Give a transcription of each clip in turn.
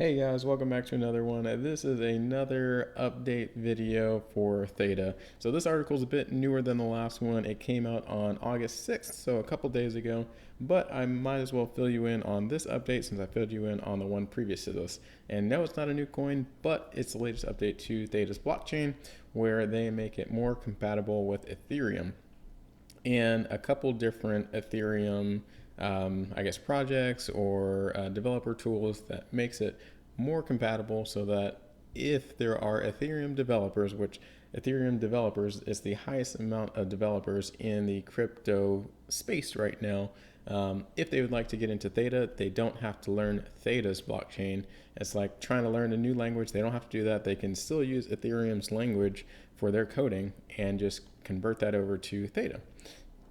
Hey guys, welcome back to another one. This is another update video for Theta. So this article is a bit newer than the last one. It came out on August 6th, so a couple days ago, but I might as well fill you in on this update since I filled you in on the one previous to this. And no, it's not a new coin, but it's the latest update to Theta's blockchain where they make it more compatible with Ethereum and a couple different Ethereum, I guess, projects or developer tools that makes it more compatible so that if there are Ethereum developers, which Ethereum developers is the highest amount of developers in the crypto space right now. If they would like to get into Theta, they don't have to learn Theta's blockchain. It's like trying to learn a new language. They don't have to do that. They can still use Ethereum's language for their coding and just convert that over to Theta,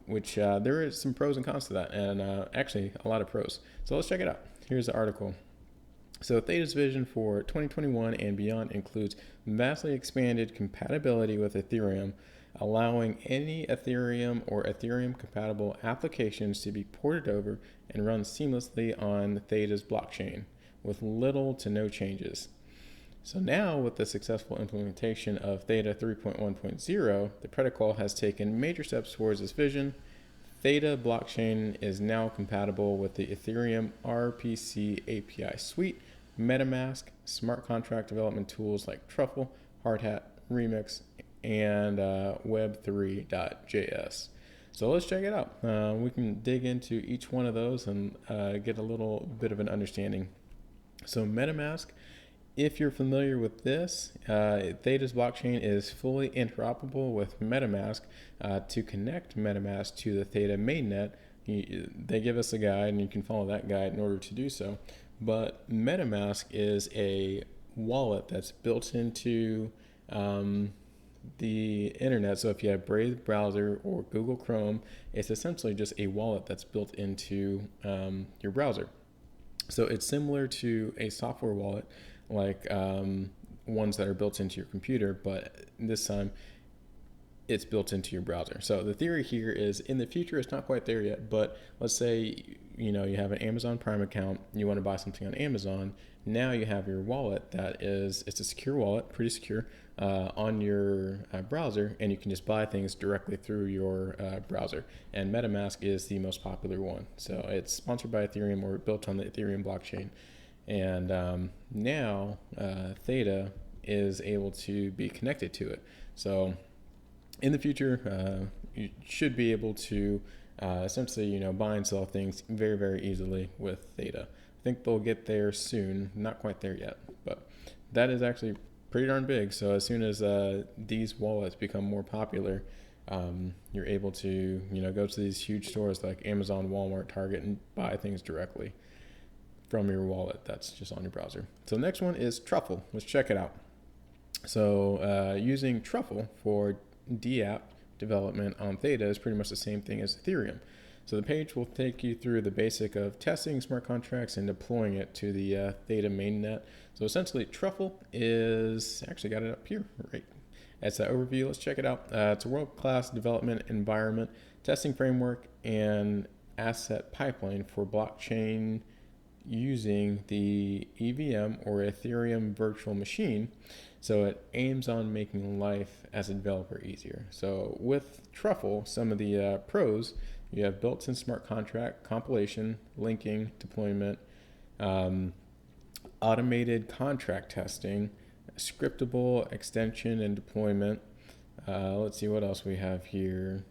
which there is some pros and cons to that, and actually a lot of pros. So let's check it out. Here's the article. So Theta's vision for 2021 and beyond includes vastly expanded compatibility with Ethereum, allowing any Ethereum or Ethereum compatible applications to be ported over and run seamlessly on Theta's blockchain with little to no changes. So now, with the successful implementation of Theta 3.1.0, the protocol has taken major steps towards this vision. Theta blockchain is now compatible with the Ethereum RPC API suite, MetaMask, smart contract development tools like Truffle, Hardhat, Remix, and Web3.js. So let's check it out. We can dig into each one of those and get a little bit of an understanding. So MetaMask, if you're familiar with this, Theta's blockchain is fully interoperable with MetaMask. To connect MetaMask to the Theta mainnet, they give us a guide, and you can follow that guide in order to do so. But MetaMask is a wallet that's built into the internet. So if you have Brave browser or Google Chrome, it's essentially just a wallet that's built into your browser. So it's similar to a software wallet, like ones that are built into your computer, but this time it's built into your browser. So the theory here is in the future, it's not quite there yet, but let's say you have an Amazon Prime account, you want to buy something on Amazon. Now you have your wallet it's a secure wallet, pretty secure, on your browser, and you can just buy things directly through your browser. And MetaMask is the most popular one. So it's sponsored by Ethereum or built on the Ethereum blockchain. And now Theta is able to be connected to it. So in the future, you should be able to essentially, buy and sell things very, very easily with Theta. I think they'll get there soon. Not quite there yet, but that is actually pretty darn big. So as soon as these wallets become more popular, you're able to, go to these huge stores like Amazon, Walmart, Target, and buy things directly from your wallet that's just on your browser. So the next one is Truffle. Let's check it out. So using Truffle for DApp development on Theta is pretty much the same thing as Ethereum. So the page will take you through the basic of testing smart contracts and deploying it to the Theta mainnet. So essentially, Truffle is actually got it up here, right? That's an overview. Let's check it out. It's a world-class development environment, testing framework, and asset pipeline for blockchain using the EVM or Ethereum virtual machine. So it aims on making life as a developer easier. So with Truffle, some of the pros, you have built-in smart contract compilation, linking, deployment, automated contract testing, scriptable extension and deployment. Let's see what else we have here.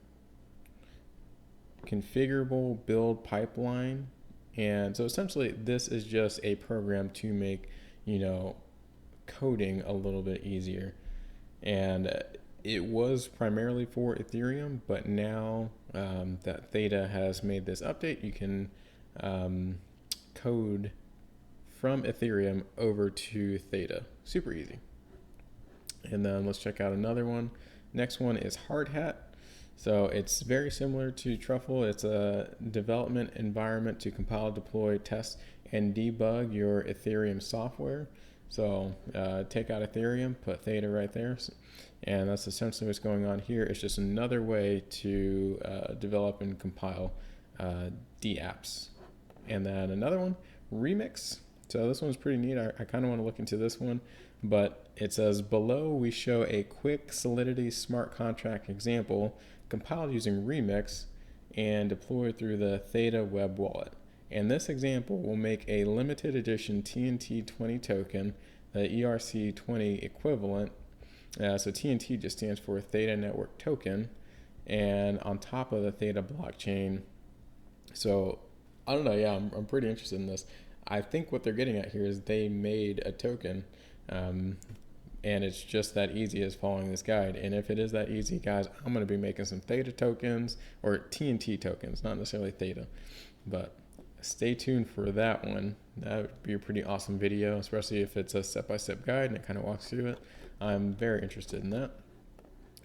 Configurable build pipeline. And so essentially this is just a program to make, coding a little bit easier. And it was primarily for Ethereum, but now that Theta has made this update, you can code from Ethereum over to Theta. Super easy. And then let's check out another one. Next one is Hardhat. So it's very similar to Truffle. It's a development environment to compile, deploy, test, and debug your Ethereum software. So take out Ethereum, put Theta right there. And that's essentially what's going on here. It's just another way to develop and compile DApps. And then another one, Remix. So this one's pretty neat. I kind of want to look into this one, but it says below we show a quick Solidity smart contract example compiled using Remix and deployed through the Theta web wallet. And this example will make a limited edition TNT20 token, the ERC20 equivalent. So TNT just stands for Theta Network Token, and on top of the Theta blockchain. So I don't know. Yeah, I'm pretty interested in this. I think what they're getting at here is they made a token, and it's just that easy as following this guide. And if it is that easy, guys, I'm going to be making some Theta tokens, or TNT tokens, not necessarily Theta, but stay tuned for that one. That would be a pretty awesome video, especially if it's a step-by-step guide and it kind of walks through it. I'm very interested in that.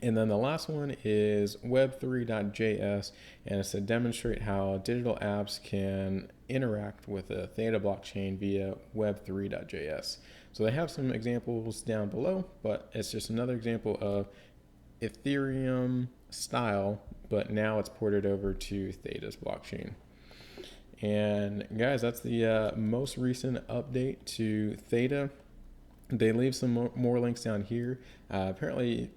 And then the last one is web3.js, and it's to demonstrate how digital apps can interact with the Theta blockchain via web3.js. So they have some examples down below, but it's just another example of Ethereum style, but now it's ported over to Theta's blockchain. And guys, that's the most recent update to Theta. They leave some more links down here. Apparently,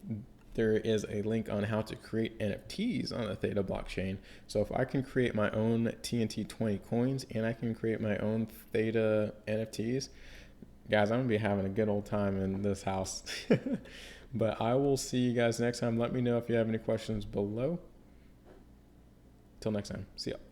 there is a link on how to create NFTs on the Theta blockchain. So if I can create my own TNT20 coins and I can create my own Theta NFTs, guys, I'm gonna be having a good old time in this house. But I will see you guys next time. Let me know if you have any questions below. Till next time, see ya.